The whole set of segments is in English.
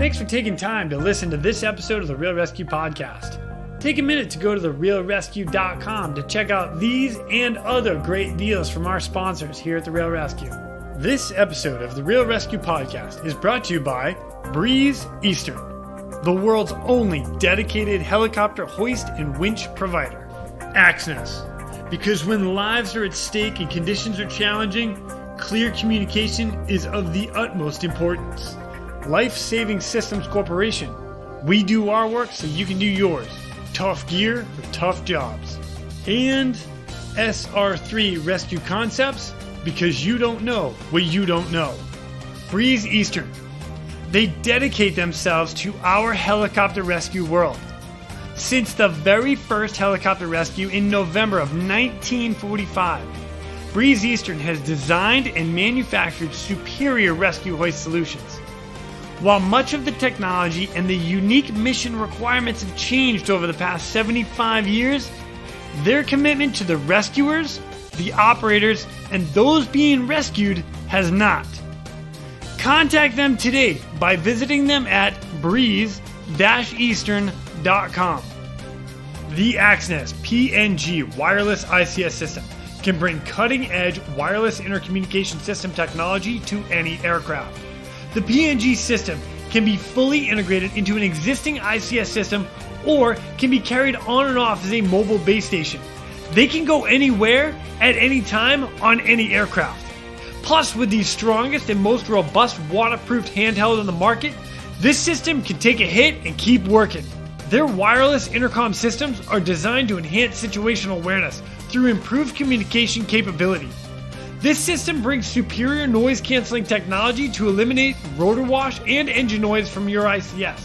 Thanks for taking time to listen to this episode of the Real ResQ podcast. Take a minute to go to therealresq.com to check out these and other great deals from our sponsors here at the Real ResQ. This episode of the Real ResQ podcast is brought to you by Breeze Eastern, the world's only dedicated helicopter hoist and winch provider. Axness, because when lives are at stake and conditions are challenging, clear communication is of the utmost importance. Life Saving Systems Corporation. We do our work so you can do yours. Tough gear for tough jobs. And SR3 ResQ Concepts, because you don't know what you don't know. Breeze Eastern. They dedicate themselves to our helicopter rescue world. Since the very first helicopter rescue in November of 1945, Breeze Eastern has designed and manufactured superior rescue hoist solutions. While much of the technology and the unique mission requirements have changed over the past 75 years, their commitment to the rescuers, the operators, and those being rescued has not. Contact them today by visiting them at breeze-eastern.com. The Axness PNG wireless ICS system can bring cutting-edge wireless intercommunication system technology to any aircraft. The PNG system can be fully integrated into an existing ICS system or can be carried on and off as a mobile base station. They can go anywhere at any time on any aircraft. Plus, with the strongest and most robust waterproof handheld on the market, this system can take a hit and keep working. Their wireless intercom systems are designed to enhance situational awareness through improved communication capability. This system brings superior noise canceling technology to eliminate rotor wash and engine noise from your ICS.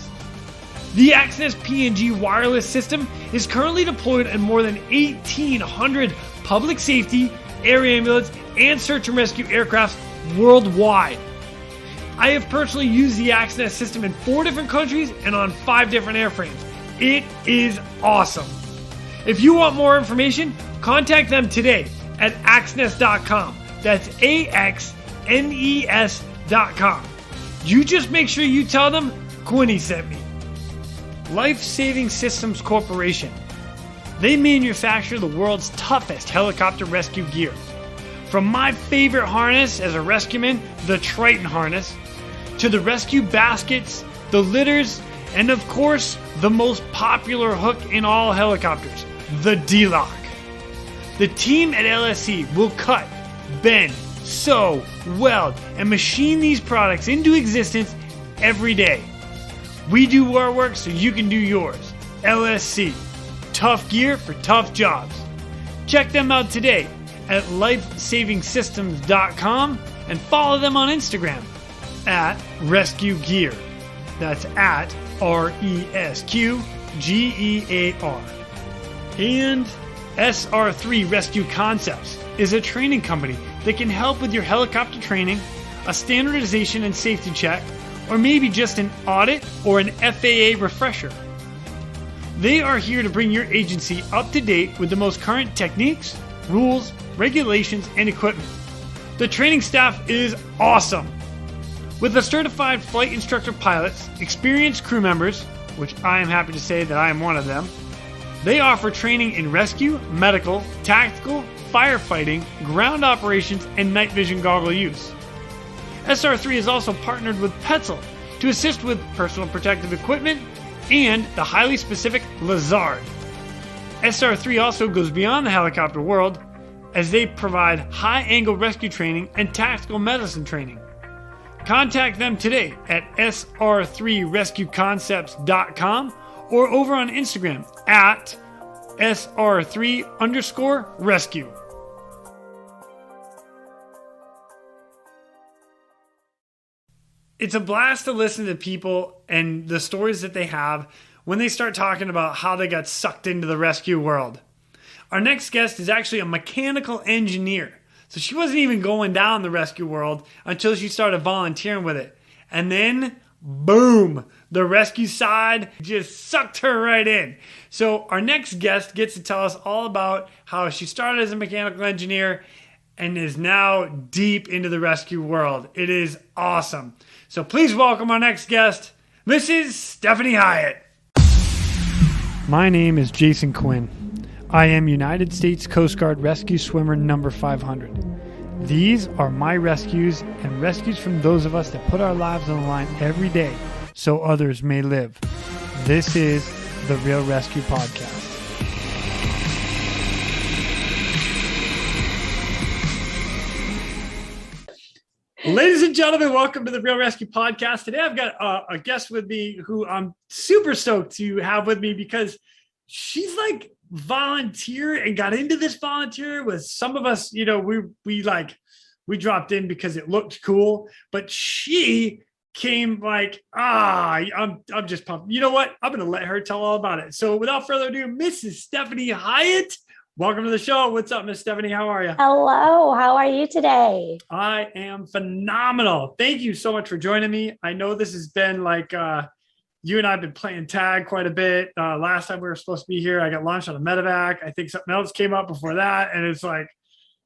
The Axness PNG wireless system is currently deployed in more than 1,800 public safety, air ambulance, and search and rescue aircrafts worldwide. I have personally used the Axness system in 4 different countries and on 5 different airframes. It is awesome. If you want more information, contact them today at axness.com. That's AXNES.com. You just make sure you tell them Quinny sent me. Life Saving Systems Corporation. They manufacture the world's toughest helicopter rescue gear. From my favorite harness as a rescueman, the Triton harness, to the rescue baskets, the litters, and of course, the most popular hook in all helicopters, the D-Lock. The team at LSC will cut, bend, sew, weld, and machine these products into existence every day. We do our work so you can do yours. LSC. Tough gear for tough jobs. Check them out today at lifesavingsystems.com and follow them on Instagram at Rescue Gear. That's at RESQGEAR. And SR3 ResQ Concepts is a training company that can help with your helicopter training, a standardization and safety check, or maybe just an audit or an FAA refresher. They are here to bring your agency up to date with the most current techniques, rules, regulations, and equipment. The training staff is awesome. With the certified flight instructor pilots, experienced crew members, which I am happy to say that I am one of them, they offer training in rescue, medical, tactical, firefighting, ground operations, and night vision goggle use. SR3 is also partnered with Petzl to assist with personal protective equipment and the highly specific Lazard. SR3 also goes beyond the helicopter world as they provide high-angle rescue training and tactical medicine training. Contact them today at sr3rescueconcepts.com or over on Instagram at sr3_rescue. It's a blast to listen to people and the stories that they have when they start talking about how they got sucked into the rescue world. Our next guest is actually a mechanical engineer. So she wasn't even going down the rescue world until she started volunteering with it. And then, boom, the rescue side just sucked her right in. So our next guest gets to tell us all about how she started as a mechanical engineer and is now deep into the rescue world. It is awesome. So please welcome our next guest, This is Stephanie Hyatt. My name is Jason Quinn. I am United States Coast Guard Rescue Swimmer number 500. These are my rescues and rescues from those of us that put our lives on the line every day so others may live. This is the Real ResQ Podcast. Ladies and gentlemen, welcome to the Real ResQ Podcast. Today I've got a guest with me who I'm super stoked to have with me because she's like volunteer and got into this volunteer with some of us. You know, we dropped in because it looked cool, but she came like, I'm just pumped. You know what? I'm going to let her tell all about it. So without further ado, Mrs. Stephanie Hyatt. Welcome to the show. What's up, Miss Stephanie? How are you? Hello. How are you today? I am phenomenal. Thank you so much for joining me. I know this has been like, you and I have been playing tag quite a bit. Last time we were supposed to be here, I got launched on a medevac. I think something else came up before that. And it's like,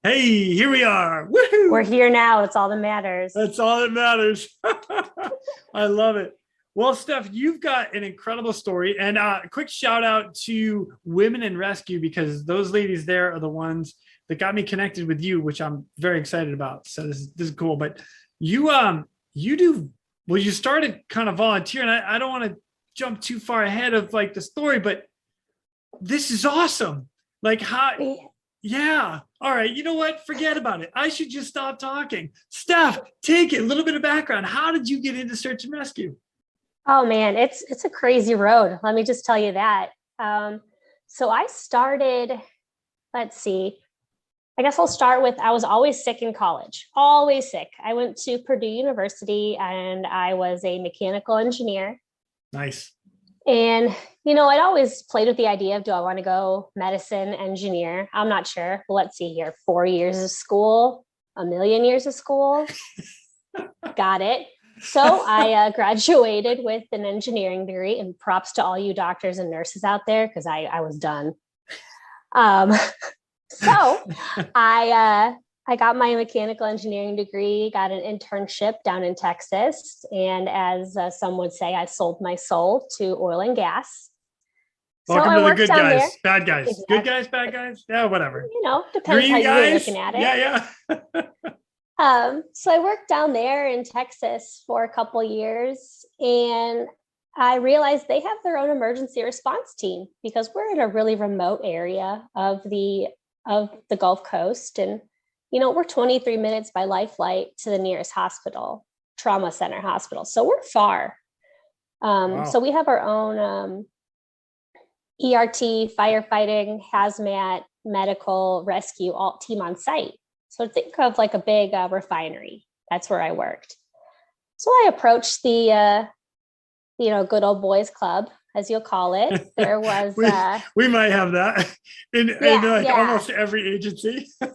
hey, here we are. Woohoo! We're here now. It's all that matters. That's all that matters. I love it. Well, Steph, you've got an incredible story, and a quick shout out to Women in Rescue, because those ladies there are the ones that got me connected with you, which I'm very excited about. So this is cool. But you started kind of volunteering. I don't want to jump too far ahead of like the story, but this is awesome. Like how? Yeah. All right. You know what? Forget about it. I should just stop talking. Steph, take it. A little bit of background. How did you get into search and rescue? Oh man, it's a crazy road. Let me just tell you that. So I started, let's see, I guess I'll start with, I was always sick in college, always sick. I went to Purdue University and I was a mechanical engineer. Nice. And, you know, I'd always played with the idea of, do I want to go medicine, engineer? I'm not sure. Well, let's see here, 4 years of school, a million years of school. Got it. So I graduated with an engineering degree, and props to all you doctors and nurses out there, because I was done. So I got my mechanical engineering degree, got an internship down in Texas. And as some would say, I sold my soul to oil and gas. Welcome to the good guys, there. bad guys, Exactly. Good guys, bad guys. Yeah, whatever. You know, depends Green how guys. you're looking at it. Yeah. So I worked down there in Texas for a couple years, and I realized they have their own emergency response team because we're in a really remote area of the Gulf Coast. And, you know, we're 23 minutes by life flight to the nearest hospital, trauma center hospital. So we're far. Wow. So we have our own ERT, firefighting, hazmat, medical, rescue, all team on site. So think of like a big refinery. That's where I worked. So I approached the, good old boys club, as you'll call it. There was... we might have that in almost every agency. And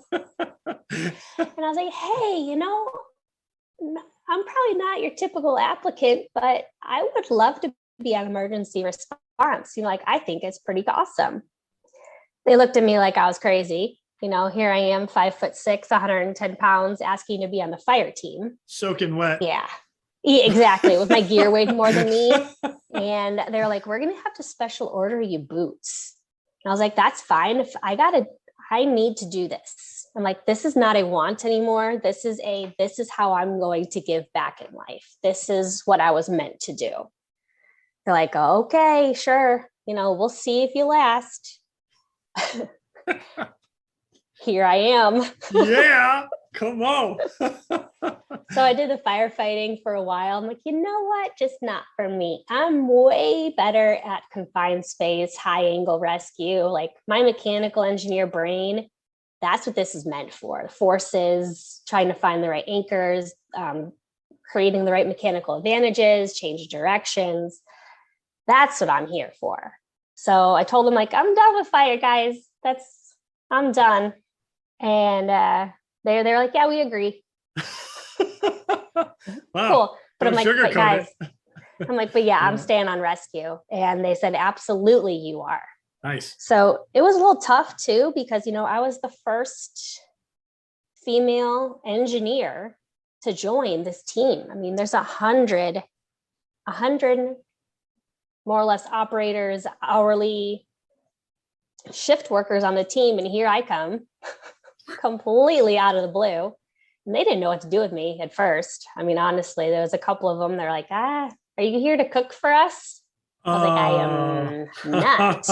I was like, hey, you know, I'm probably not your typical applicant, but I would love to be on emergency response. You know, like, I think it's pretty awesome. They looked at me like I was crazy. You know, here I am, 5'6", 110 pounds, asking to be on the fire team. Soaking wet. Yeah, exactly. With my gear weighed more than me. And they're like, we're going to have to special order you boots. And I was like, that's fine. If I need to do this. I'm like, this is not a want anymore. This is how I'm going to give back in life. This is what I was meant to do. They're like, okay, sure. You know, we'll see if you last. Here I am. Yeah, come on. So I did the firefighting for a while. I'm like, you know what? Just not for me. I'm way better at confined space, high angle rescue. Like my mechanical engineer brain, that's what this is meant for. Forces, trying to find the right anchors, creating the right mechanical advantages, change directions. That's what I'm here for. So I told them, like, I'm done with fire, guys. I'm done. And they're like, yeah, we agree. Wow. Cool. But I'm like, but guys, yeah. I'm staying on rescue. And they said, absolutely, you are. Nice. So it was a little tough too, because, you know, I was the first female engineer to join this team. I mean, there's 100 100 more or less operators, hourly shift workers on the team. And here I come completely out of the blue. And they didn't know what to do with me at first. I mean, honestly, there was a couple of them. They're like, are you here to cook for us? I was like, I am not.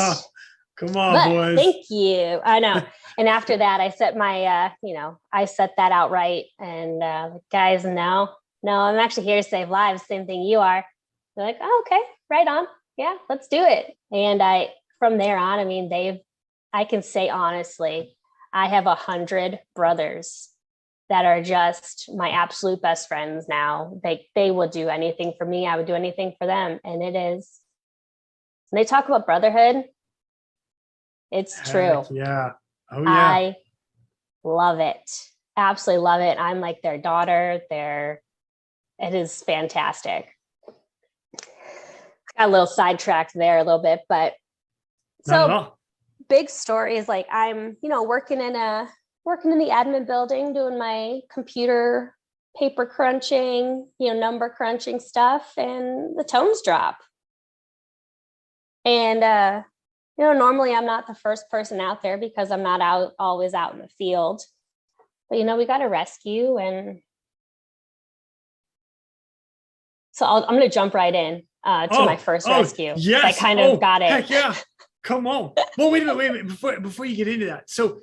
Come on, but boys. Thank you. I know. And after that, I set my, I set that out right. And guys, no, I'm actually here to save lives. Same thing you are. They're like, oh, okay, right on. Yeah, let's do it. And from there on, I mean, I can say honestly, I have 100 brothers that are just my absolute best friends now. They will do anything for me. I would do anything for them. And it is, when they talk about brotherhood, it's true. Yeah. Oh yeah. I love it. Absolutely love it. I'm like their daughter. It is fantastic. Got a little sidetracked there a little bit, but so big story is like I'm, working in the admin building, doing my computer paper crunching, number crunching stuff, and the tones drop. And normally I'm not the first person out there because I'm not always out in the field. But we got a rescue, and so I'm going to jump right in to my first rescue. Yes, I kind of got it. Heck yeah. Come on. Well, wait a minute. Before you get into that. So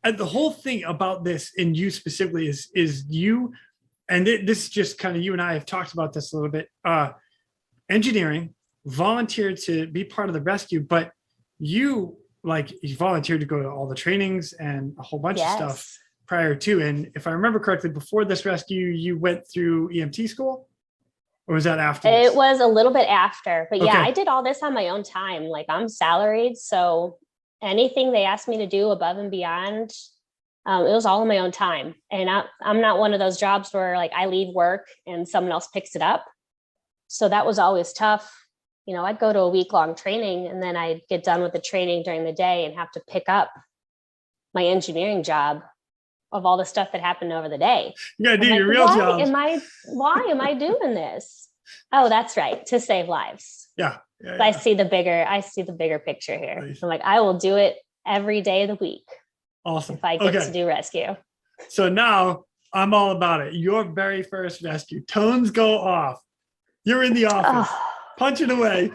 the whole thing about this, and you specifically, is you, and this is just kind of, you and I have talked about this a little bit. Engineering volunteered to be part of the rescue, but you volunteered to go to all the trainings and a whole bunch of stuff prior to. And if I remember correctly, before this rescue, you went through EMT school. Or was that after? It was a little bit after, but yeah, I did all this on my own time. Like I'm salaried, so anything they asked me to do above and beyond, it was all on my own time. And I'm not one of those jobs where like I leave work and someone else picks it up. So that was always tough. I'd go to a week-long training, and then I'd get done with the training during the day and have to pick up my engineering job of all the stuff that happened over the day. You gotta do your real job. Why am I doing this? Oh, that's right. To save lives. Yeah. I see the bigger picture here. Nice. I'm like, I will do it every day of the week. Awesome. If I get to do rescue. So now I'm all about it. Your very first rescue. Tones go off. You're in the office. Punching away.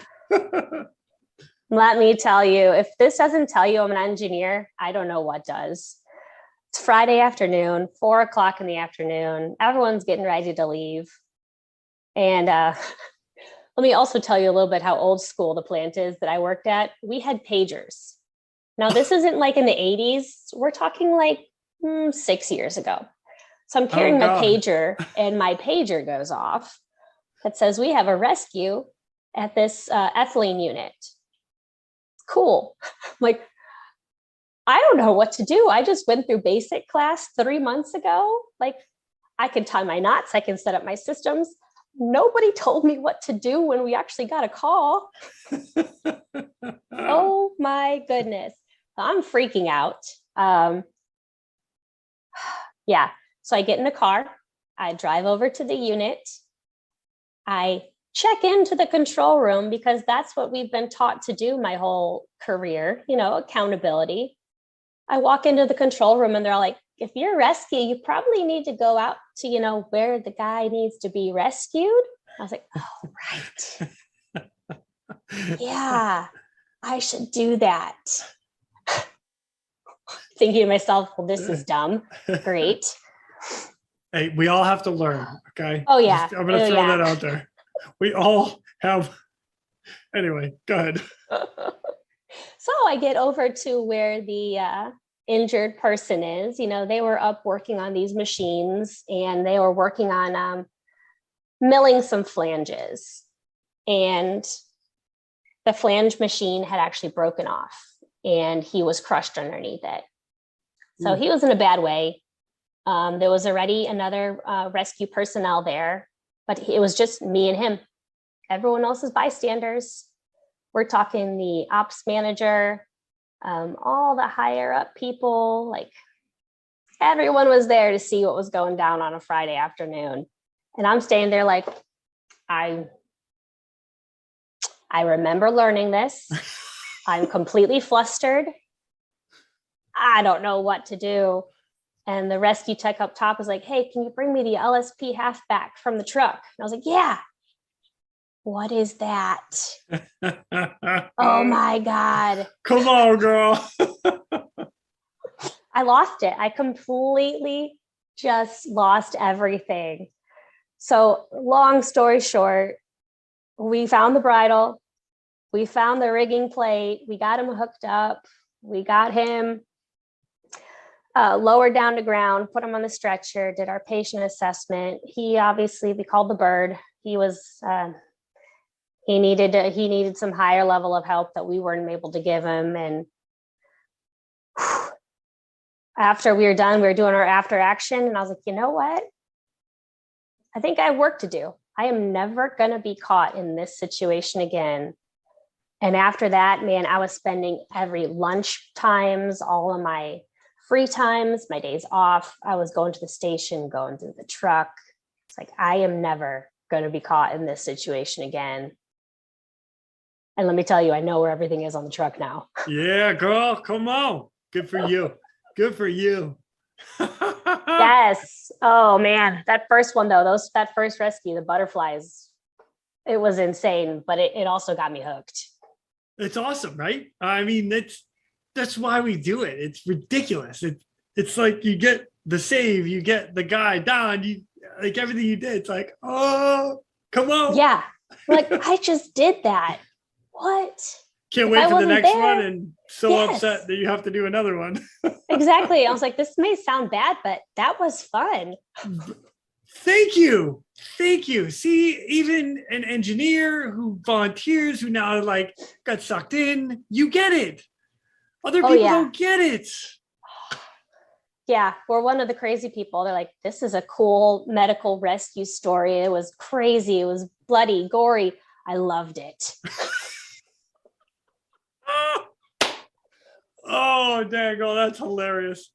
Let me tell you, if this doesn't tell you I'm an engineer, I don't know what does. It's Friday afternoon, 4:00 in the afternoon. Everyone's getting ready to leave. And let me also tell you a little bit how old school the plant is that I worked at. We had pagers. Now, this isn't like in the 80s. We're talking like 6 years ago. So I'm carrying my pager, and my pager goes off that says, we have a rescue at this ethylene unit. Cool. Like, I don't know what to do. I just went through basic class 3 months ago. Like, I can tie my knots. I can set up my systems. Nobody told me what to do when we actually got a call. Oh my goodness. I'm freaking out. Yeah. So I get in the car. I drive over to the unit. I check into the control room because that's what we've been taught to do my whole career, accountability. I walk into the control room, and they're all like, if you're rescue, you probably need to go out to, where the guy needs to be rescued. I was like, oh, right. Yeah, I should do that. Thinking to myself, well, this is dumb. Great. Hey, we all have to learn. Okay. Oh yeah. I'm going to throw that out there. We all have. Anyway, go ahead. So I get over to where the injured person is. They were up working on these machines, and they were working on milling some flanges. And the flange machine had actually broken off, and he was crushed underneath it. So he was in a bad way. There was already another rescue personnel there, but it was just me and him. Everyone else is bystanders. We're talking the ops manager, all the higher up people, like everyone was there to see what was going down on a Friday afternoon. And I'm staying there like, I I remember learning this. I'm completely flustered. I don't know what to do. And the rescue tech up top was like, hey, can you bring me the LSP halfback from the truck? And I was like, yeah. What is that? Oh my God. Come on, girl. I lost it. I completely just lost everything. So long story short, we found the bridle, we found the rigging plate, we got him hooked up, we got him lowered down to ground, put him on the stretcher, did our patient assessment. We called the bird. He was, he needed some higher level of help that we weren't able to give him. And after we were done, we were doing our after action. And I was like, you know what? I think I have work to do. I am never going to be caught in this situation again. And after that, man, I was spending every lunch times, all of my free times, my days off. I was going to the station, going through the truck. It's like, I am never going to be caught in this situation again. And let me tell you, I know where everything is on the truck now. Yeah, girl, come on. Good for you. Good for you. Yes. Oh man, that first one though, that first rescue, the butterflies, it was insane, but it also got me hooked. It's awesome, right? I mean, that's why we do it. It's ridiculous. It's like you get the save, you get the guy down, you like everything you did. It's like, oh, come on. Yeah. Like I just did that. What? Can't wait for the next one, and so upset that you have to do another one. Exactly. I was like, this may sound bad, but that was fun. Thank you. Thank you. See, even an engineer who volunteers, who now like got sucked in, you get it. Other people don't get it. Yeah, we're one of the crazy people. They're like, this is a cool medical rescue story. It was crazy. It was bloody, gory. I loved it. Oh, dang, oh, that's hilarious.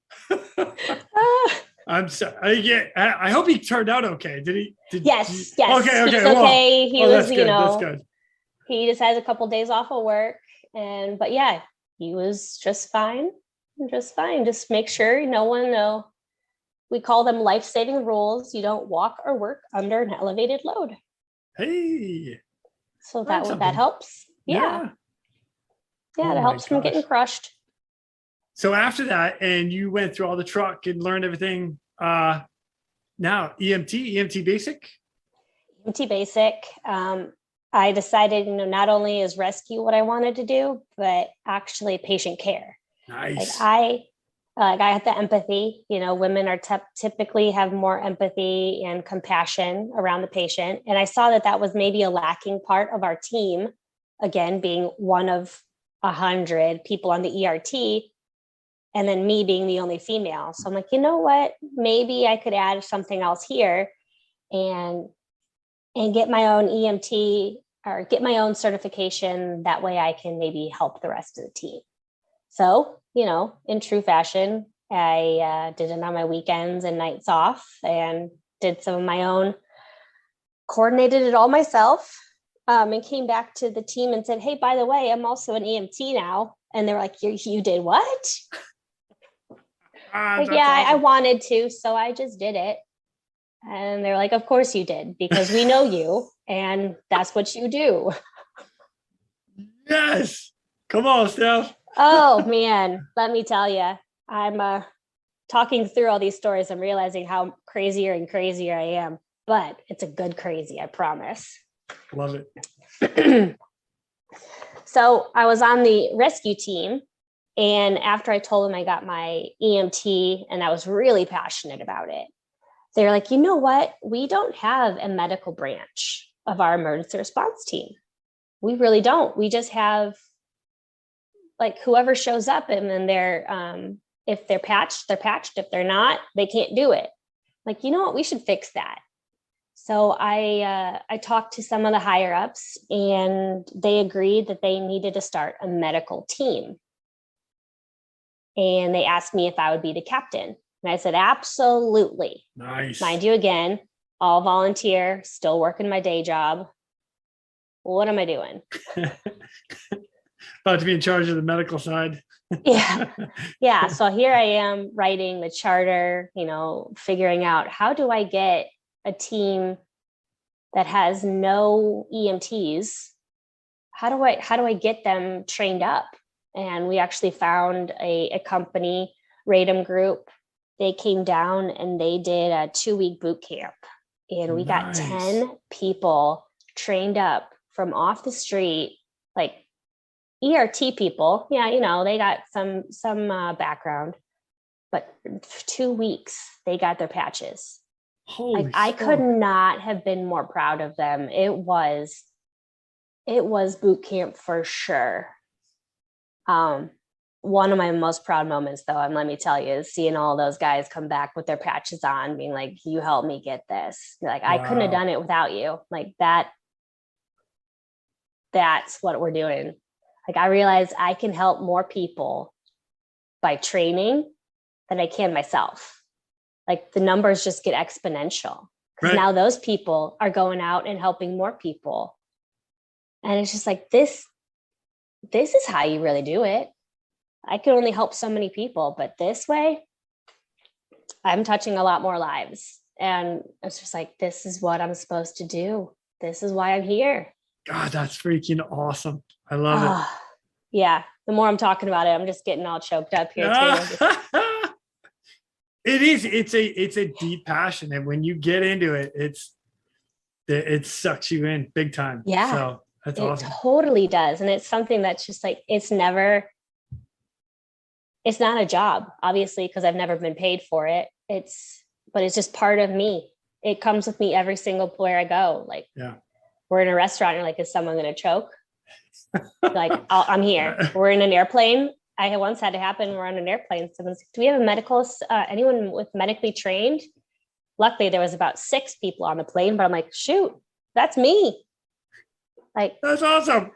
I'm sorry. I hope he turned out okay. Did he? Yes. Okay. He's okay. He was, that's good. He just has a couple days off of work. But yeah, he was just fine. Just make sure no one we call them life-saving rules. You don't walk or work under an elevated load. Hey. So that helps. Yeah. That helps from getting crushed. So after that, and you went through all the truck and learned everything. Now EMT basic. EMT basic. I decided, not only is rescue what I wanted to do, but actually patient care. Nice. I had the empathy. Women are typically have more empathy and compassion around the patient, and I saw that was maybe a lacking part of our team. Again, being one of 100 people on the ERT. And then me being the only female. So I'm like, you know what? Maybe I could add something else here and get my own EMT or get my own certification. That way I can maybe help the rest of the team. So, in true fashion, I did it on my weekends and nights off and did some of my own, coordinated it all myself, and came back to the team and said, hey, by the way, I'm also an EMT now. And they were like, you did what? Like, yeah, awesome. I wanted to, so I just did it. And they're like, of course you did, because we know you, and that's what you do. Yes. Come on, Steph. Oh, man, let me tell you, I'm talking through all these stories. I'm realizing how crazier and crazier I am, but it's a good crazy, I promise. Love it. So I was on the rescue team. And after I told them I got my EMT and I was really passionate about it, they're like, you know what? We don't have a medical branch of our emergency response team. We really don't. We just have like whoever shows up, and then if they're patched, they're patched. If they're not, they can't do it. Like, you know what? We should fix that. So I talked to some of the higher ups, and they agreed that they needed to start a medical team. And they asked me if I would be the captain. And I said, absolutely. Nice. Mind you, again, all volunteer, still working my day job. what am I doing? About to be in charge of the medical side. Yeah. So here I am writing the charter, figuring out how do I get a team that has no EMTs? How do I get them trained up? And we actually found a company, Radom Group. They came down and they did a 2-week boot camp. And we got 10 people trained up from off the street, like ERT people. Yeah, they got some background, but for 2 weeks they got their patches. Holy I could not have been more proud of them. It was boot camp for sure. One of my most proud moments, though, and let me tell you, is seeing all those guys come back with their patches on, being like, "You helped me get this." Like, I couldn't have done it without you. Like that. That's what we're doing. Like, I realize I can help more people by training than I can myself. Like, the numbers just get exponential because now those people are going out and helping more people. And it's just like, this is how you really do it. I can only help so many people, but this way, I'm touching a lot more lives. And it's just like, this is what I'm supposed to do. This is why I'm here. God, that's freaking awesome. I love it. Yeah. The more I'm talking about it, I'm just getting all choked up here too. It is. It's a deep passion. And when you get into it, it sucks you in big time. Yeah. So that's awesome. It totally does. And it's something that's just like, it's not a job, obviously, because I've never been paid for it. But it's just part of me. It comes with me every single where I go. Like, we're in a restaurant, you're like, is someone going to choke? Like, I'm here. We're in an airplane. I once had to happen. We're on an airplane. Someone's like, do we have anyone with medically trained? Luckily, there was about 6 people on the plane, but I'm like, shoot, that's me. Like, that's awesome.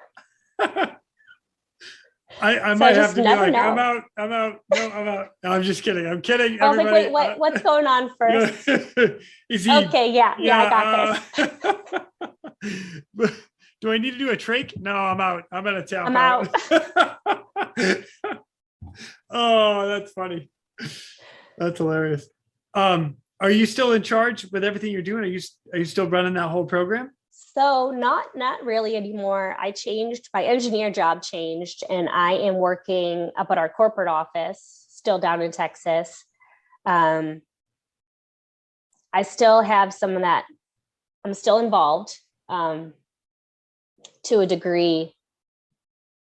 I might have to be like, know. I'm out. No, I'm out. No, I'm just kidding. I'm kidding. I was like, wait, what's going on first? Okay, yeah, I got this. Do I need to do a trach? No, I'm out. I'm gonna tap I'm out. Oh, that's funny. That's hilarious. Are you still in charge with everything you're doing? Are you still running that whole program? So not really anymore. I changed, my engineer job changed, and I am working up at our corporate office, still down in Texas. I still have some of that. I'm still involved to a degree,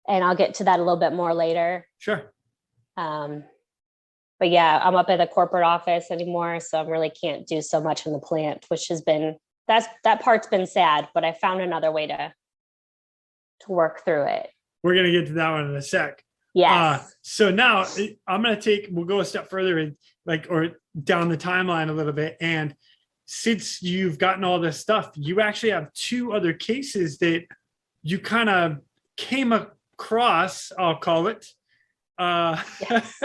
and I'll get to that a little bit more later. Sure. But yeah, I'm up at the corporate office anymore, so I really can't do so much in the plant, which has been, that part's been sad, but I found another way to work through it. We're going to get to that one in a sec. Yes. So now we'll go a step further and or down the timeline a little bit. And since you've gotten all this stuff, you actually have 2 other cases that you kind of came across, I'll call it. Yes.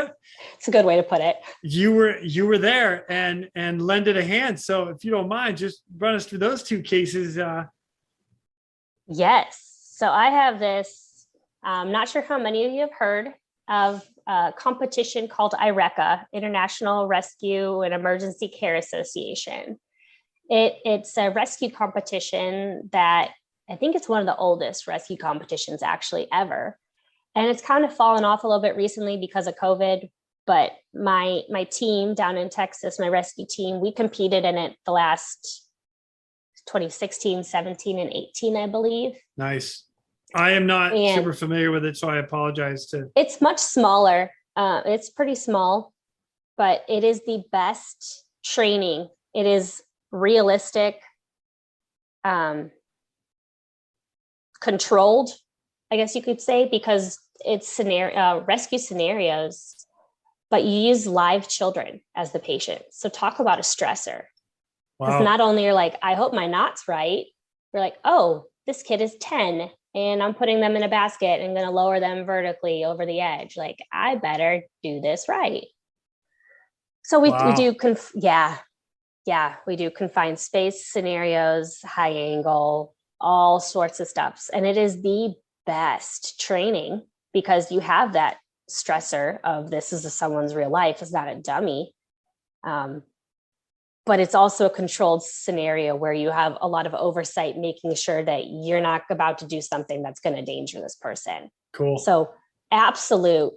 It's a good way to put it. You were there and lended a hand. So if you don't mind, just run us through those 2 cases. Yes. So I have this, I'm not sure how many of you have heard of a competition called IRECA, International Rescue and Emergency Care Association. It's a rescue competition that I think it's one of the oldest rescue competitions actually ever. And it's kind of fallen off a little bit recently because of COVID. But my team down in Texas, my rescue team, we competed in it the last 2016, 17, and 18, I believe. Nice. I am not super familiar with it, so I apologize. It's much smaller. It's pretty small, but it is the best training. It is realistic, controlled, I guess you could say, because it's rescue scenarios, but you use live children as the patient. So talk about a stressor. Because not only you're like, I hope my knot's right. You're like, oh, this kid is 10 and I'm putting them in a basket and going to lower them vertically over the edge. Like, I better do this right. So we do, we do confined space scenarios, high angle, all sorts of stuff. And it is the best training because you have that stressor of this is someone's real life. It's not a dummy. But it's also a controlled scenario where you have a lot of oversight, making sure that you're not about to do something that's going to endanger this person. Cool. So absolute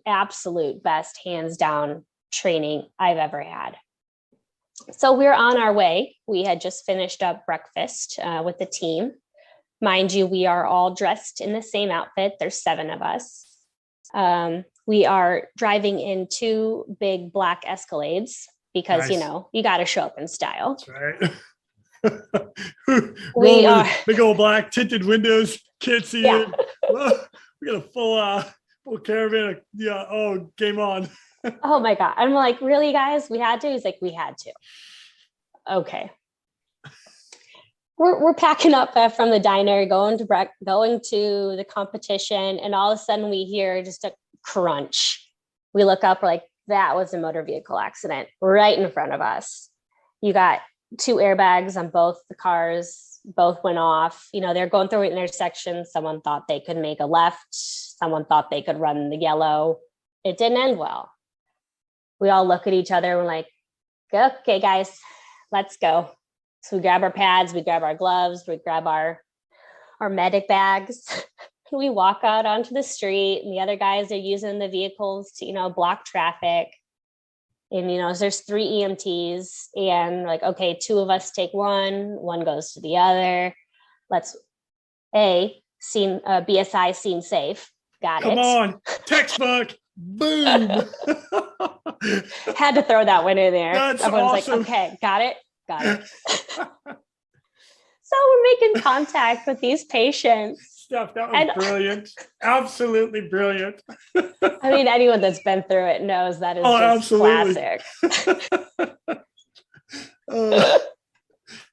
best, hands down training I've ever had. So we're on our way. We had just finished up breakfast with the team. Mind you, we are all dressed in the same outfit. There's 7 of us. We are driving in 2 big black Escalades because, Nice. you got to show up in style. That's right. We are big old black tinted windows. Can't see it. We got a full caravan. Yeah. Oh, game on. Oh my God. I'm like, really, guys? We had to? He's like, we had to. Okay. We're packing up from the diner, going to the competition, and all of a sudden we hear just a crunch. We look up, we're like, that was a motor vehicle accident right in front of us. You got 2 airbags on both the cars, both went off. They're going through an intersection. Someone thought they could make a left. Someone thought they could run the yellow. It didn't end well. We all look at each other and we're like, okay, guys, let's go. So we grab our pads, we grab our gloves, we grab our medic bags. We walk out onto the street, and the other guys are using the vehicles to, block traffic. And, there's 3 EMTs, and like, okay, 2 of us take one goes to the other. Let's BSI scene safe. Got it. Come on, textbook. Boom. Had to throw that one in there. That's Everyone's awesome. like, okay, got it. So we're making contact with these patients. Steph, that was brilliant. Absolutely brilliant. I mean, anyone that's been through it knows that is just classic.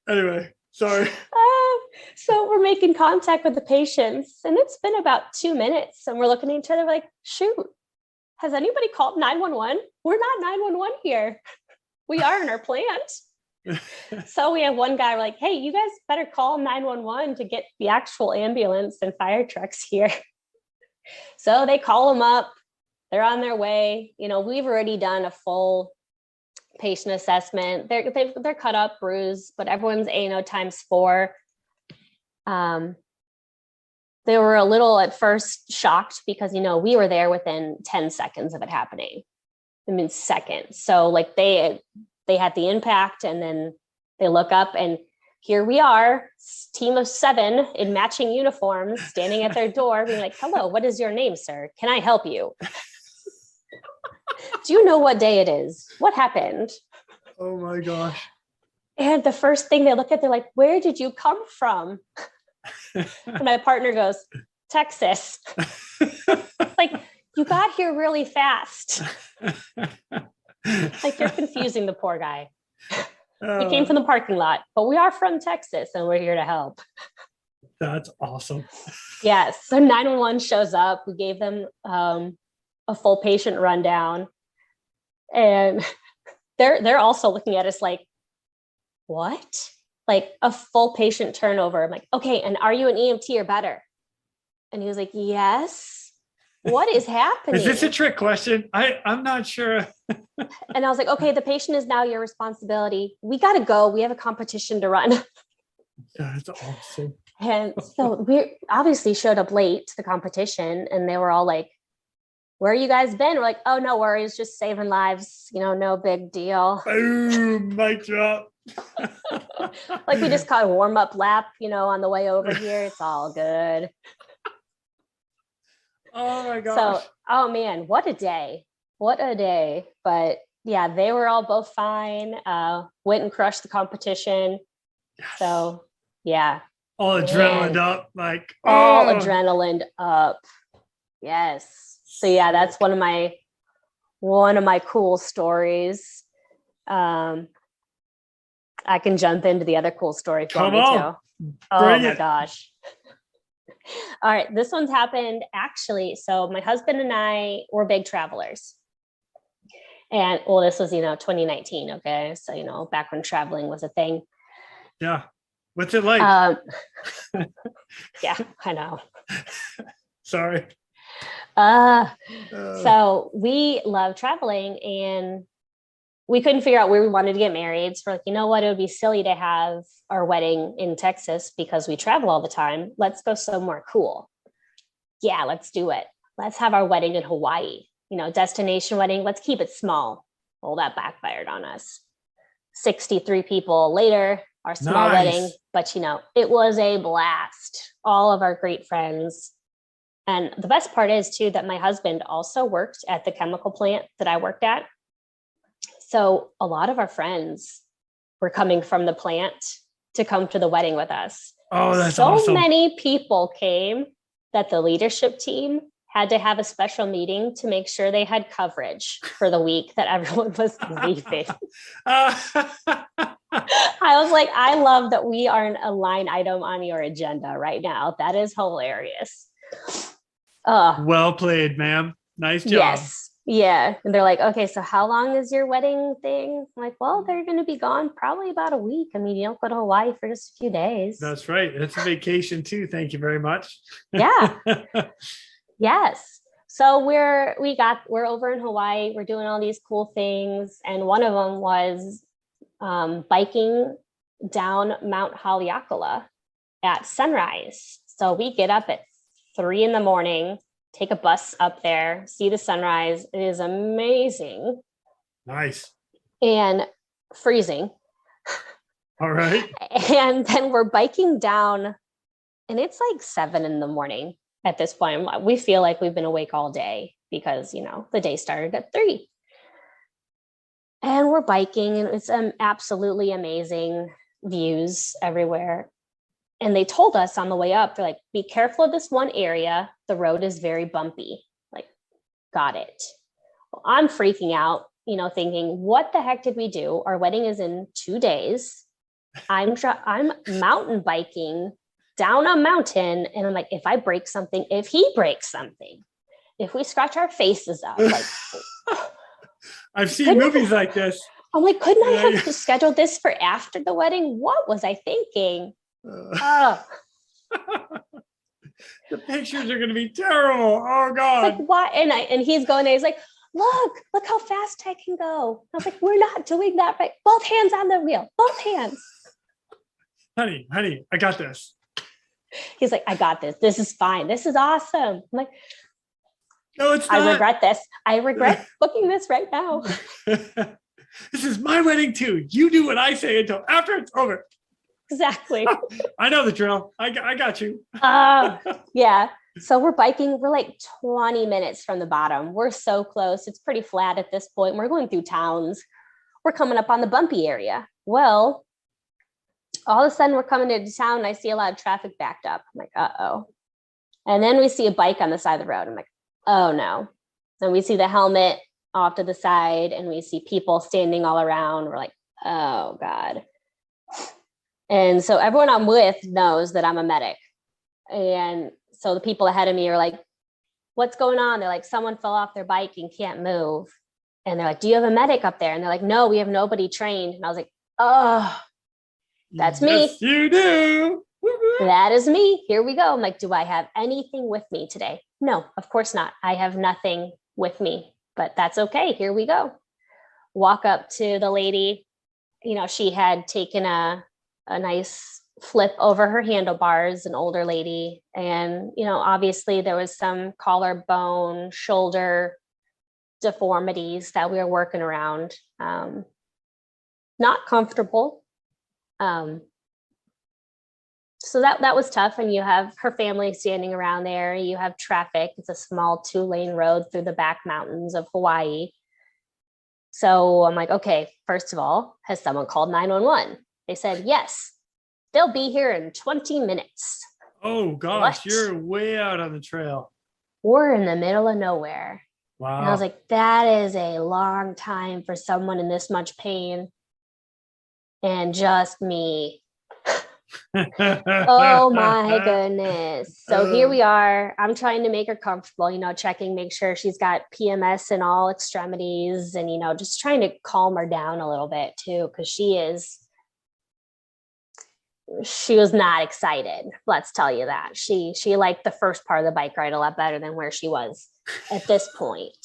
Anyway, sorry. So we're making contact with the patients, and it's been about 2 minutes, and we're looking at each other like, shoot, has anybody called 911? We're not 911 here. We are in our plant. So we have one guy, we're like, hey, you guys better call 911 to get the actual ambulance and fire trucks here. So they call them up. They're on their way. We've already done a full patient assessment. They're cut up, bruised, but everyone's A&O times 4. They were a little at first shocked because, we were there within 10 seconds of it happening. I mean, seconds. So like they had the impact, and then they look up, and here we are, team of 7 in matching uniforms, standing at their door being like, hello, what is your name, sir? Can I help you? Do you know what day it is? What happened? Oh my gosh. And the first thing they look at, they're like, where did you come from? And my partner goes, Texas. Like, you got here really fast. Like, you're confusing the poor guy. He came from the parking lot, but we are from Texas and we're here to help. That's awesome. Yes. So 911 shows up. We gave them a full patient rundown, and they're also looking at us like, what? Like a full patient turnover. I'm like, okay, and are you an EMT or better? And he was like, yes. What is happening? Is this a trick question? I'm not sure. And I was like, okay, the patient is now your responsibility. We got to go. We have a competition to run. That's awesome. And so we obviously showed up late to the competition, and they were all like, where you guys been? We're like, oh, no worries. Just saving lives. No big deal. Boom, mic drop. Like we just caught a warm-up lap, on the way over here. It's all good. Oh my gosh. So, oh man, what a day. What a day. But yeah, they were all both fine. Went and crushed the competition. Yes. So yeah. All adrenaline up, like all adrenaline up. Yes. So yeah, that's one of my cool stories. I can jump into the other cool story if you want me to. Oh my gosh. All right, this one's happened actually. So my husband and I were big travelers. And this was, 2019. Okay. So, back when traveling was a thing. Yeah. What's it like? Yeah, I know. Sorry. So we love traveling, and we couldn't figure out where we wanted to get married. So we're like, you know what? It would be silly to have our wedding in Texas because we travel all the time. Let's go somewhere cool. Yeah, let's do it. Let's have our wedding in Hawaii. Destination wedding. Let's keep it small. Well, that backfired on us. 63 people later, our small wedding, but it was a blast. All of our great friends. And the best part is too, that my husband also worked at the chemical plant that I worked at. So a lot of our friends were coming from the plant to come to the wedding with us. Oh, that's so awesome. Many people came that the leadership team had to have a special meeting to make sure they had coverage for the week that everyone was leaving. I was like, I love that we aren't a line item on your agenda right now. That is hilarious. Well played, ma'am. Nice job. Yes. Yeah. And they're like, okay, so how long is your wedding thing? I'm like, well, they're going to be gone probably about a week. I mean, you don't go to Hawaii for just a few days. That's right. It's a vacation too. Thank you very much. Yeah. Yes. So we're over in Hawaii. We're doing all these cool things. And one of them was biking down Mount Haleakala at sunrise. So we get up at 3 a.m, take a bus up there, see the sunrise. It is amazing. Nice. And freezing. All right. And then we're biking down, and it's like 7 a.m. at this point. We feel like we've been awake all day because, the day started at 3. And we're biking, and it's absolutely amazing views everywhere. And they told us on the way up, they're like, be careful of this one area. The road is very bumpy. Like, got it. Well, I'm freaking out, thinking, what the heck did we do? Our wedding is in 2 days. I'm mountain biking down a mountain. And I'm like, if I break something, if he breaks something, if we scratch our faces up, like, I've seen movies like this. I'm like, couldn't I have scheduled this for after the wedding? What was I thinking? The pictures are going to be terrible. Oh God. Like, why? And he's going there. He's like, look how fast I can go. I was like, we're not doing that right. Both hands on the wheel, both hands. Honey, I got this. He's like, I got this. This is fine. This is awesome. I'm like, no, it's not. I regret this. I regret booking this right now. This is my wedding too. You do what I say until after it's over. Exactly. I know the drill. I got you. Yeah. So we're biking. We're like 20 minutes from the bottom. We're so close. It's pretty flat at this point. We're going through towns. We're coming up on the bumpy area. Well, all of a sudden we're coming into town and I see a lot of traffic backed up. I'm like, uh-oh. And then we see a bike on the side of the road. I'm like, oh no. Then we see the helmet off to the side and we see people standing all around. We're like, oh God. And so everyone I'm with knows that I'm a medic. And so the people ahead of me are like, what's going on? They're like, someone fell off their bike and can't move. And they're like, do you have a medic up there? And they're like, no, we have nobody trained. And I was like, oh, that's me. Yes, you do. That is me. Here we go. I'm like, do I have anything with me today? No, of course not. I have nothing with me, but that's okay. Here we go. Walk up to the lady. She had taken a nice flip over her handlebars, an older lady. And, obviously there was some collarbone, shoulder deformities that we were working around. Not comfortable. So that was tough. And you have her family standing around there. You have traffic. It's a small 2-lane road through the back mountains of Hawaii. So I'm like, okay, first of all, has someone called 911? They said, yes, they'll be here in 20 minutes. Oh gosh, you're way out on the trail. We're in the middle of nowhere. Wow. And I was like, that is a long time for someone in this much pain. And just me. Oh my goodness. So here we are. I'm trying to make her comfortable, checking, make sure she's got PMS in all extremities and, just trying to calm her down a little bit too, because she was not excited. Let's tell you that. She liked the first part of the bike ride a lot better than where she was at this point.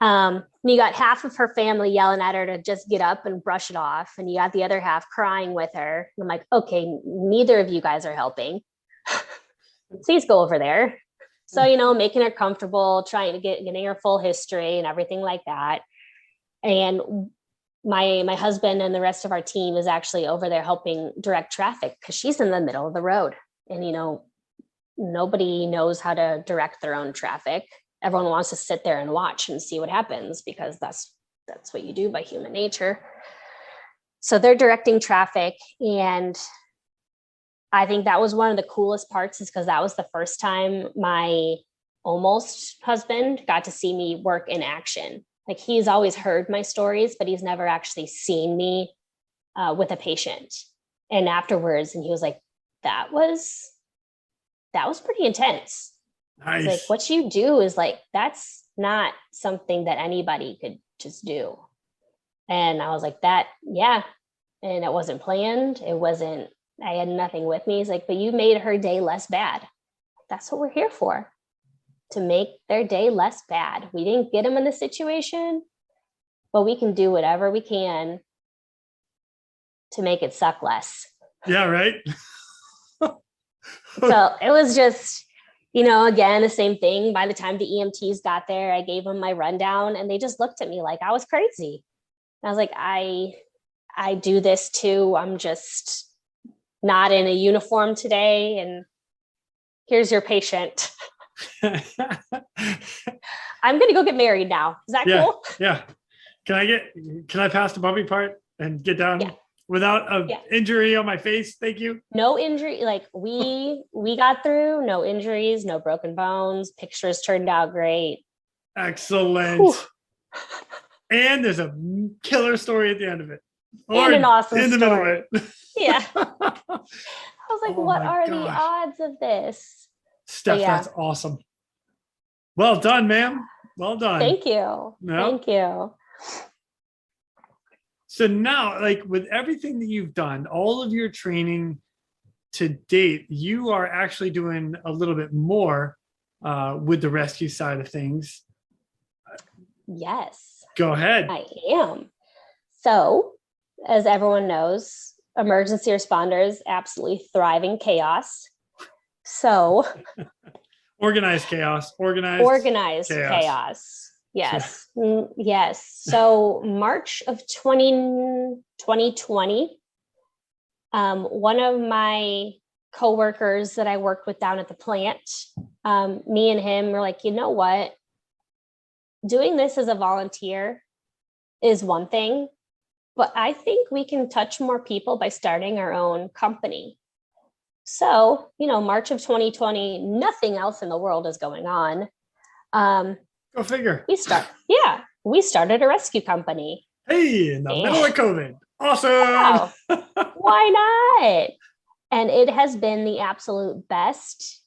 You got half of her family yelling at her to just get up and brush it off. And you got the other half crying with her. And I'm like, okay, neither of you guys are helping. Please go over there. So, making her comfortable, getting her full history and everything like that. And my husband and the rest of our team is actually over there helping direct traffic because she's in the middle of the road. And, nobody knows how to direct their own traffic. Everyone wants to sit there and watch and see what happens because that's what you do by human nature. So they're directing traffic. And I think that was one of the coolest parts is because that was the first time my almost husband got to see me work in action. Like he's always heard my stories, but he's never actually seen me with a patient. And afterwards, and he was like, that was pretty intense. Nice. Like what you do is like, that's not something that anybody could just do. And I was like yeah. And it wasn't planned. I had nothing with me. He's like, but you made her day less bad. That's what we're here for, to make their day less bad. We didn't get them in the situation, but we can do whatever we can to make it suck less. Yeah, right. So it was just, again, the same thing. By the time the EMTs got there, I gave them my rundown and they just looked at me like I was crazy. And I was like, I do this too. I'm just not in a uniform today. And here's your patient. I'm going to go get married now. Is that cool? Yeah. Can I pass the bumpy part and get down without an injury on my face? Thank you. No injury. Like we got through, no injuries, no broken bones. Pictures turned out great. Excellent. Whew. And there's a killer story at the end of it. And an awesome in the story. middle of it. Yeah. I was like, what are the odds of this? Steph, that's awesome. Well done, ma'am. Well done. Thank you. Thank you. So now, like with everything that you've done, all of your training to date, you are actually doing a little bit more with the rescue side of things. Yes. Go ahead. I am. So, as everyone knows, emergency responders absolutely thrive in chaos. So organized chaos. Organized chaos. Yes. Yes. So March of 2020, one of my coworkers that I worked with down at the plant, me and him were like, you know what? Doing this as a volunteer is one thing, but I think we can touch more people by starting our own company. So, March of 2020, nothing else in the world is going on. Go figure. We started a rescue company. Hey, in the middle of COVID. Awesome. Wow. Why not? And it has been the absolute best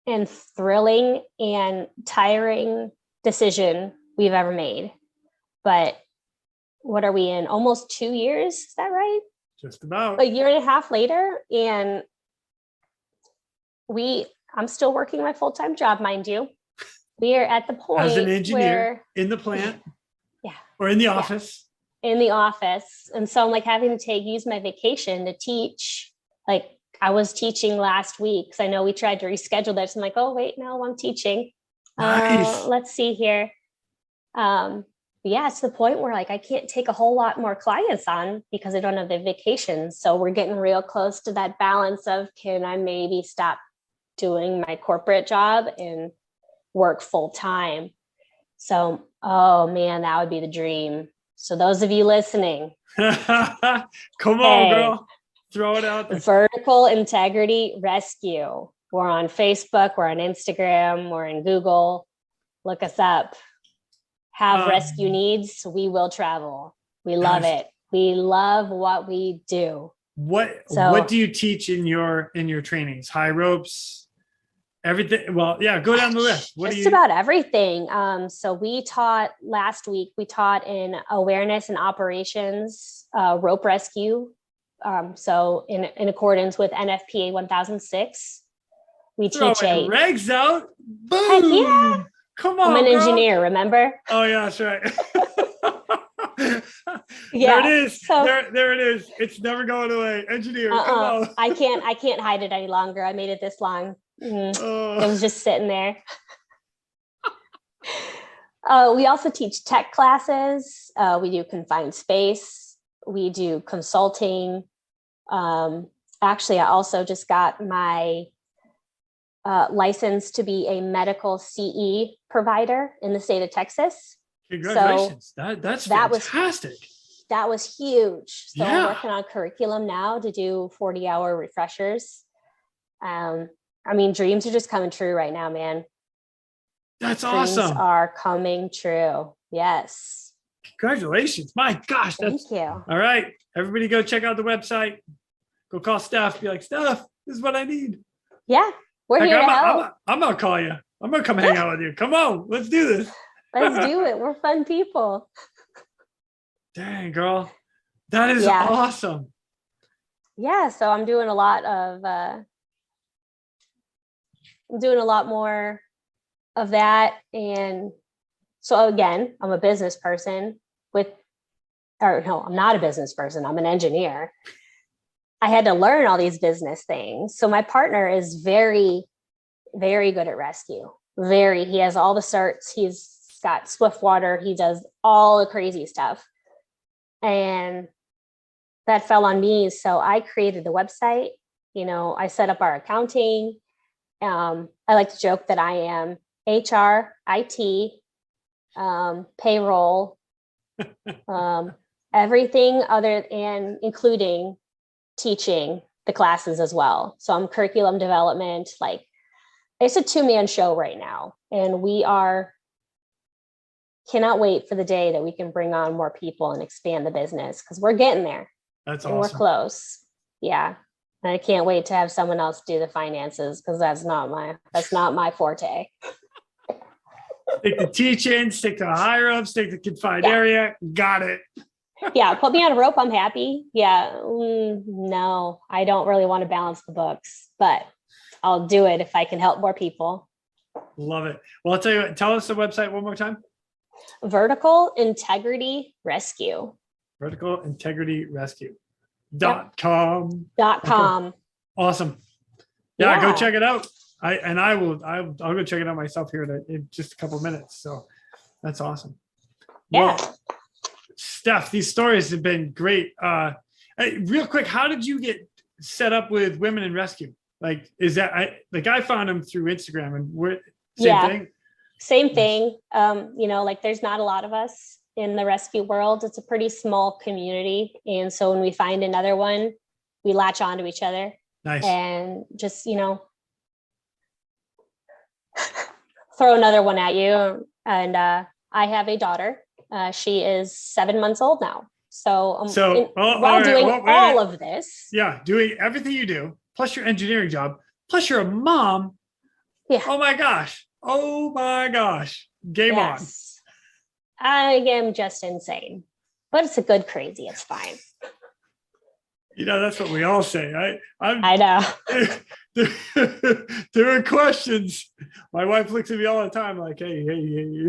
and thrilling and tiring decision we've ever made. But what are we in? Almost 2 years? Is that right? Just about. A year and a half later. And I'm still working my full-time job, mind you. We are at the point as an engineer in the plant. Yeah. Or in the office. In the office. And so I'm like having to use my vacation to teach. Like I was teaching last week because I know we tried to reschedule this. I'm like, oh wait, no, I'm teaching. Nice. Let's see here. It's to the point where like I can't take a whole lot more clients on because I don't have the vacations. So we're getting real close to that balance of, can I maybe stop doing my corporate job and work full time? So, oh man, that would be the dream. So those of you listening, come on, girl, throw it out there. Vertical Integrity Rescue. We're on Facebook, we're on Instagram, we're in Google. Look us up. Have rescue needs, we will travel. We love it. We love what we do. What do you teach in your trainings? High ropes, everything. Well, yeah, go down the list. Just about everything. So last week we taught in awareness and operations, rope rescue, So in accordance with NFPA 1006, we Throwing teach a regs out. Boom. heck yeah. Come on, I'm an girl. engineer, remember? Oh yeah, that's right. Yeah. There it is. So, there it is. It's never going away. Engineer, come on. I can't hide it any longer. I made it this long. It was just sitting there. We also teach tech classes. We do confined space. We do consulting. Actually, I also just got my license to be a medical CE provider in the state of Texas. Congratulations. So that's fantastic. That was huge. So yeah. I'm working on curriculum now to do 40-hour refreshers. I mean, dreams are just coming true right now, man. That's dreams awesome. Are coming true. Yes. Congratulations. My gosh. Thank you. All right. Everybody go check out the website. Go call Steph. Be like, Steph, this is what I need. Yeah. We're here to help. I'm going to call you. I'm going to come hang out with you. Come on. Let's do this. Let's do it. We're fun people. Dang, girl. That is awesome. Yeah. So I'm doing a lot more of that. And so again, I'm a business person I'm not a business person. I'm an engineer. I had to learn all these business things. So my partner is very, very good at rescue. He has all the certs. He's got Swiftwater. He does all the crazy stuff. And that fell on me. So I created the website. I set up our accounting. I like to joke that I am HR, IT, payroll, everything including teaching the classes as well. So I'm curriculum development. Like, it's a 2-man show right now. And cannot wait for the day that we can bring on more people and expand the business, because we're getting there. That's and awesome. We're close. Yeah. And I can't wait to have someone else do the finances, because that's not my forte. Stick to teaching, stick to the higher up, stick to confined area. Got it. Yeah. Put me on a rope. I'm happy. Yeah. No, I don't really want to balance the books, but I'll do it if I can help more people. Love it. Well, I'll tell you what, tell us the website one more time. Vertical Integrity Rescue. Vertical Integrity Rescue.com. .com. Awesome. Yeah, go check it out. I'll go check it out myself here in just a couple of minutes. So that's awesome. Yeah. Well, Steph, these stories have been great. Hey, real quick, how did you get set up with Women in Rescue? Like, I found them through Instagram, and we're same thing. Same thing. There's not a lot of us in the rescue world. It's a pretty small community. And so when we find another one, we latch on to each other. Nice. And just, throw another one at you. And I have a daughter. She is 7 months old now. While doing all of this. Yeah, doing everything you do, plus your engineering job, plus you're a mom. Yeah. Oh my gosh. Game on. I am just insane, but it's a good crazy. It's fine. That's what we all say. I know. There are questions. My wife looks at me all the time like, hey.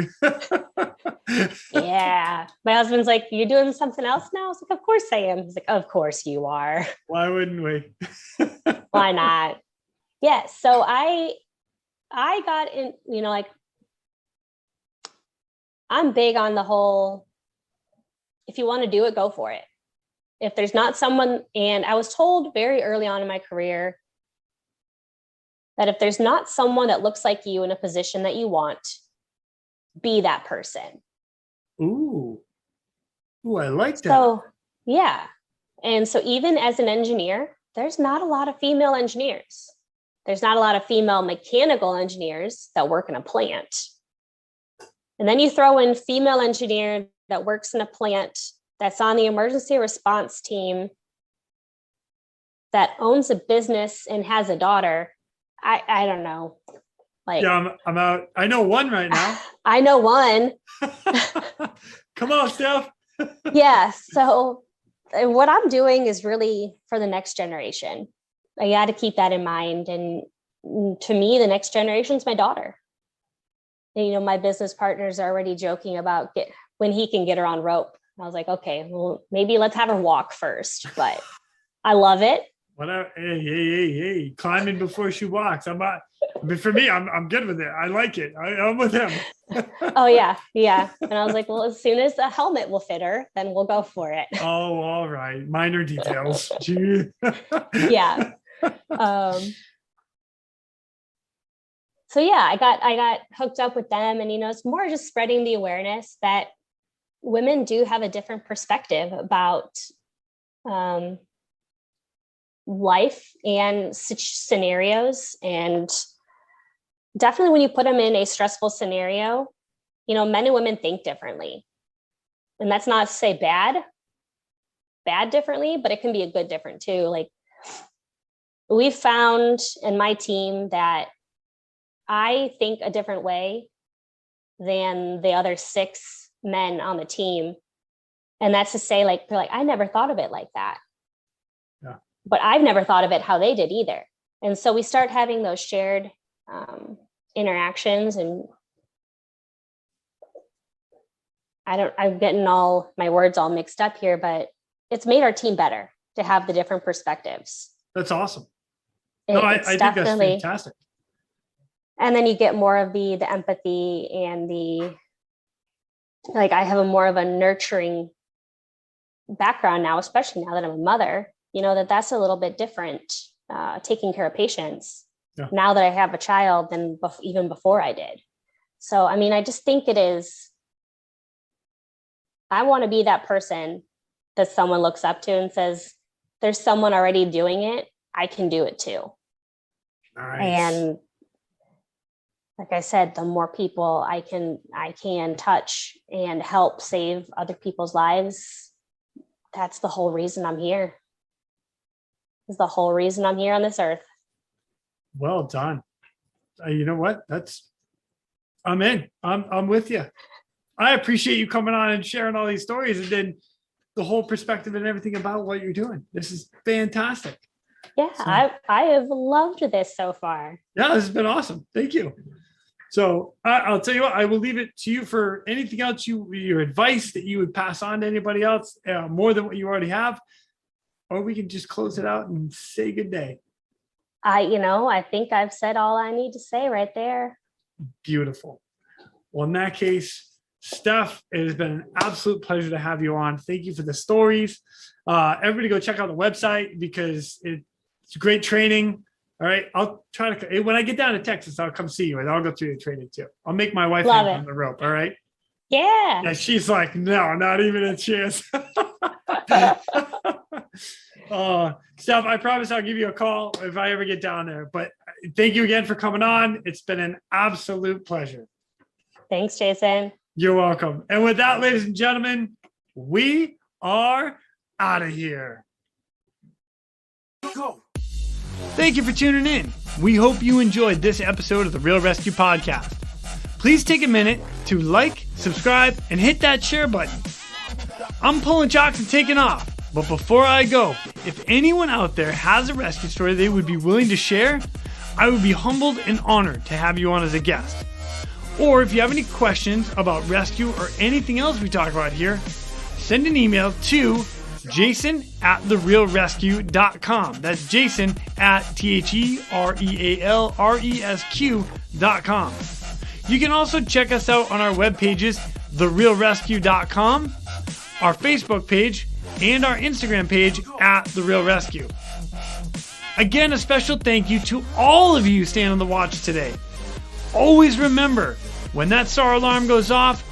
Yeah. My husband's like, you doing something else now? I was like, of course I am. He's like, of course you are. Why wouldn't we? Why not? Yeah. So I got in, I'm big on the whole, if you want to do it, go for it. If there's not someone, and I was told very early on in my career that if there's not someone that looks like you in a position that you want, be that person. Ooh, I like that. So, yeah. And so even as an engineer, there's not a lot of female engineers. There's not a lot of female mechanical engineers that work in a plant. And then you throw in female engineer that works in a plant that's on the emergency response team that owns a business and has a daughter. I don't know. I'm out. I know one right now. I know one. Come on, Steph. Yeah. So what I'm doing is really for the next generation. I got to keep that in mind. And to me, the next generation is my daughter. And, my business partners are already joking about when he can get her on rope. I was like, okay, well, maybe let's have her walk first, but I love it. Whatever. Hey, climbing before she walks. For me, I'm good with it. I like it. I'm with him. Oh yeah. And I was like, well, as soon as the helmet will fit her, then we'll go for it. Oh, all right. Minor details. Yeah. So yeah, I got hooked up with them, and it's more just spreading the awareness that women do have a different perspective about life and scenarios. And definitely when you put them in a stressful scenario, men and women think differently. And that's not to say bad differently, but it can be a good different too. Like, we've found in my team that I think a different way than the other 6 men on the team. And that's to say, like, they're like, I never thought of it like that. Yeah. But I've never thought of it how they did either. And so we start having those shared interactions, and I'm getting all my words all mixed up here, but it's made our team better to have the different perspectives. That's awesome. I think that's fantastic. And then you get more of the empathy and I have more of a nurturing background now, especially now that I'm a mother, that's a little bit different, taking care of patients now that I have a child than even before I did. So, I just think I want to be that person that someone looks up to and says, there's someone already doing it. I can do it too. Nice. And like I said, the more people I can touch and help save other people's lives, that's the whole reason I'm here. Is the whole reason I'm here on this earth. Well done. You know what? I'm in. I'm with you. I appreciate you coming on and sharing all these stories, and then the whole perspective and everything about what you're doing. This is fantastic. Yeah, so, I have loved this so far. Yeah, this has been awesome. Thank you. So I'll tell you what, I will leave it to you for anything else, your advice that you would pass on to anybody else, more than what you already have, or we can just close it out and say good day. I think I've said all I need to say right there. Beautiful. Well, in that case, Steph, it has been an absolute pleasure to have you on. Thank you for the stories. Everybody go check out the website because it's great training. All right. I'll try to, when I get down to Texas, I'll come see you and I'll go through the training too. I'll make my wife hang on the rope. All right. Yeah. And she's like, no, not even a chance. Steph, I promise I'll give you a call if I ever get down there. But thank you again for coming on. It's been an absolute pleasure. Thanks, Jason. You're welcome. And with that, ladies and gentlemen, we are out of here. Go. Thank you for tuning in. We hope you enjoyed this episode of the Real ResQ podcast. Please take a minute to like, subscribe, and hit that share button. I'm pulling chocks and taking off. But before I go, if anyone out there has a rescue story they would be willing to share, I would be humbled and honored to have you on as a guest. Or if you have any questions about rescue or anything else we talk about here, send an email to jason@therealresq.com. That's Jason at TheRealResQ.com. You can also check us out on our web pages, therealresq.com, our Facebook page, and our Instagram page @TheRealResQ. Again, a special thank you to all of you staying on the watch today. Always remember, when that SAR alarm goes off,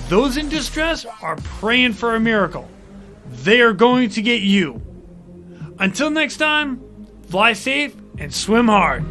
those in distress are praying for a miracle. They are going to get you. Until next time, fly safe and swim hard.